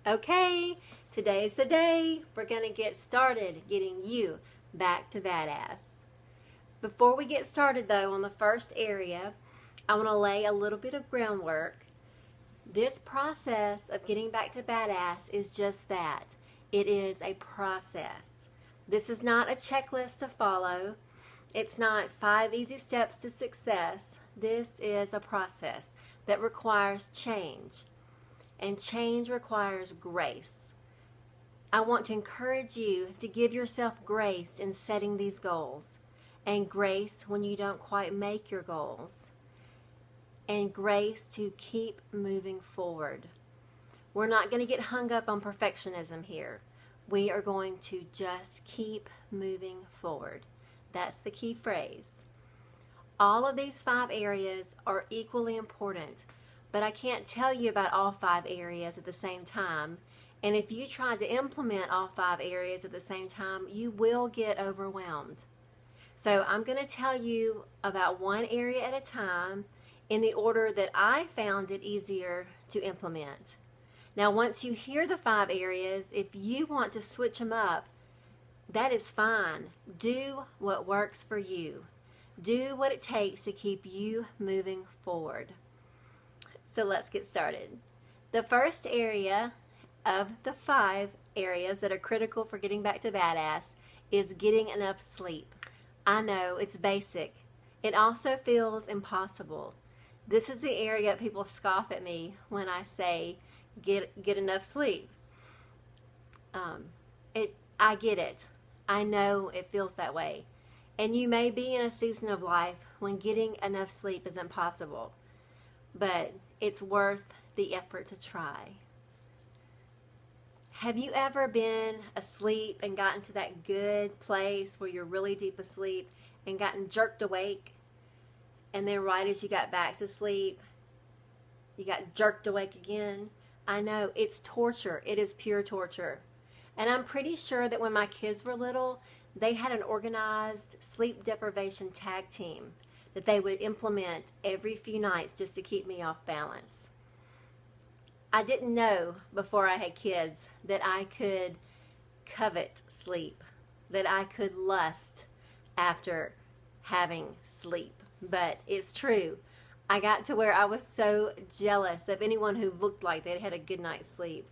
Okay, today's the day we're going to get started getting you back to badass. Before we get started, though, on the first area, I want to lay a little bit of groundwork. This process of getting back to badass is just that. It is a process. This is not a checklist to follow. It's not 5 easy steps to success. This is a process that requires change. And change requires grace. I want to encourage you to give yourself grace in setting these goals, and grace when you don't quite make your goals, and grace to keep moving forward. We're not going to get hung up on perfectionism here. We are going to just keep moving forward. That's the key phrase. All of these 5 areas are equally important, but I can't tell you about all 5 areas at the same time. And if you try to implement all 5 areas at the same time, you will get overwhelmed. So I'm going to tell you about one area at a time in the order that I found it easier to implement. Now, once you hear the 5 areas, if you want to switch them up, that is fine. Do what works for you. Do what it takes to keep you moving forward. So let's get started. The first area of the 5 areas that are critical for getting back to badass is getting enough sleep. I know it's basic. It also feels impossible. This is the area people scoff at me when I say get enough sleep. I get it. I know it feels that way. And you may be in a season of life when getting enough sleep is impossible, but it's worth the effort to try. Have you ever been asleep and gotten to that good place where you're really deep asleep and gotten jerked awake, and then right as you got back to sleep, you got jerked awake again? I know, it's torture. It is pure torture. And I'm pretty sure that when my kids were little, they had an organized sleep deprivation tag team that they would implement every few nights just to keep me off balance. I didn't know before I had kids that I could covet sleep, that I could lust after having sleep. But it's true. I got to where I was so jealous of anyone who looked like they'd had a good night's sleep.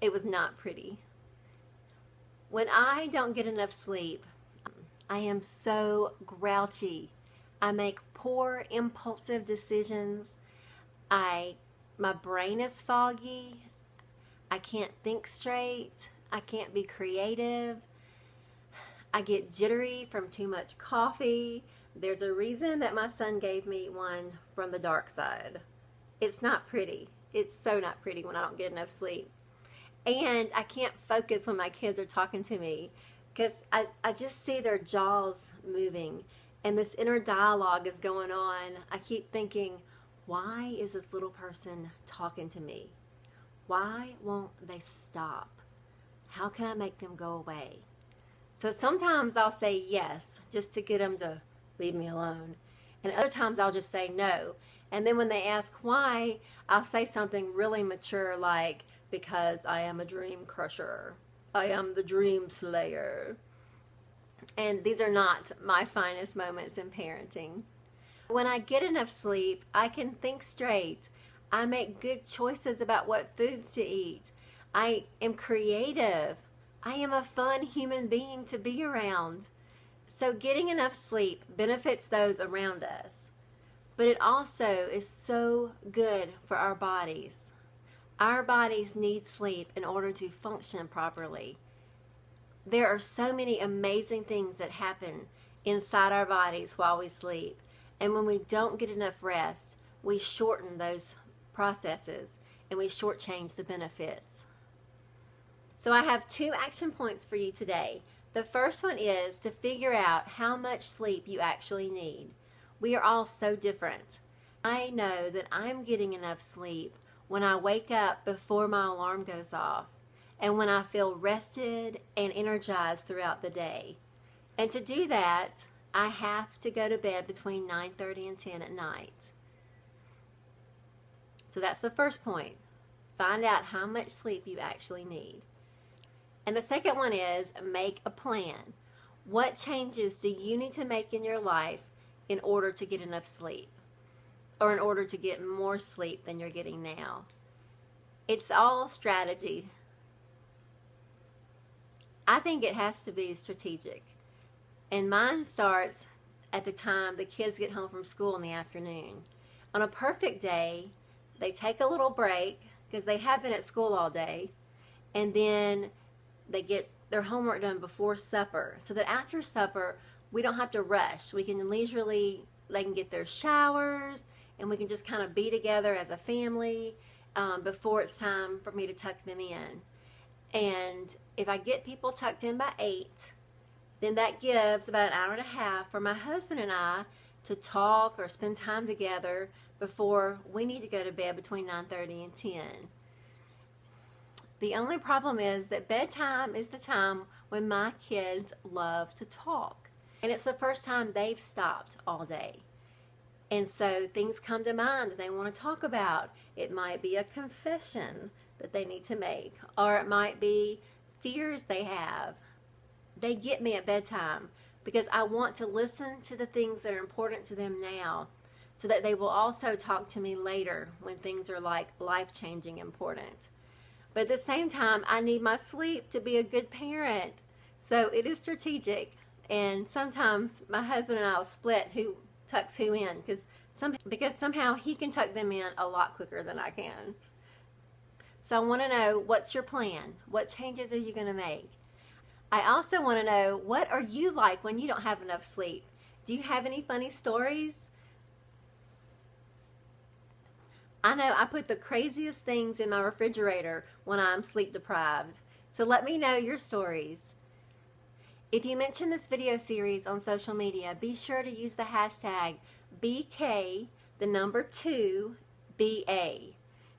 It was not pretty. When I don't get enough sleep, I am so grouchy. I make poor, impulsive decisions. My brain is foggy. I can't think straight. I can't be creative. I get jittery from too much coffee. There's a reason that my son gave me one from the dark side. It's not pretty. It's so not pretty when I don't get enough sleep. And I can't focus when my kids are talking to me because I just see their jaws moving and this inner dialogue is going on. I keep thinking, why is this little person talking to me? Why won't they stop? How can I make them go away? So sometimes I'll say yes just to get them to leave me alone. And other times I'll just say no. And then when they ask why, I'll say something really mature like, because I am a dream crusher. I am the dream slayer. And these are not my finest moments in parenting. When I get enough sleep, I can think straight. I make good choices about what foods to eat. I am creative. I am a fun human being to be around. So getting enough sleep benefits those around us. But it also is so good for our bodies. Our bodies need sleep in order to function properly. There are so many amazing things that happen inside our bodies while we sleep. And when we don't get enough rest, we shorten those processes and we shortchange the benefits. So I have 2 action points for you today. The first one is to figure out how much sleep you actually need. We are all so different. I know that I'm getting enough sleep when I wake up before my alarm goes off and when I feel rested and energized throughout the day. And to do that, I have to go to bed between 9:30 and 10 at night. So that's the first point. Find out how much sleep you actually need. And the second one is make a plan. What changes do you need to make in your life in order to get enough sleep? Or in order to get more sleep than you're getting now? It's all strategy. I think it has to be strategic. And mine starts at the time the kids get home from school in the afternoon. On a perfect day, they take a little break because they have been at school all day, and then they get their homework done before supper, so that after supper we don't have to rush. We can leisurely, they can get their showers, and we can just kind of be together as a family before it's time for me to tuck them in. And if I get people tucked in by 8, then that gives about an hour and a half for my husband and I to talk or spend time together before we need to go to bed between 9:30 and 10. The only problem is that bedtime is the time when my kids love to talk. And it's the first time they've stopped all day. And so things come to mind that they want to talk about. It might be a confession that they need to make, or it might be fears they have. They get me at bedtime because I want to listen to the things that are important to them now, so that they will also talk to me later when things are like life-changing important. But at the same time, I need my sleep to be a good parent. So it is strategic. And sometimes my husband and I will split who tucks who in, because somehow he can tuck them in a lot quicker than I can. So I want to know, what's your plan? What changes are you going to make? I also want to know, what are you like when you don't have enough sleep? Do you have any funny stories? I know I put the craziest things in my refrigerator when I'm sleep deprived. So let me know your stories. If you mention this video series on social media, be sure to use the hashtag BK2BA.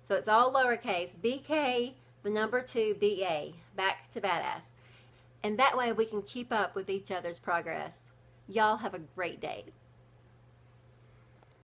So it's all lowercase, BK2BA, back to badass. And that way we can keep up with each other's progress. Y'all have a great day.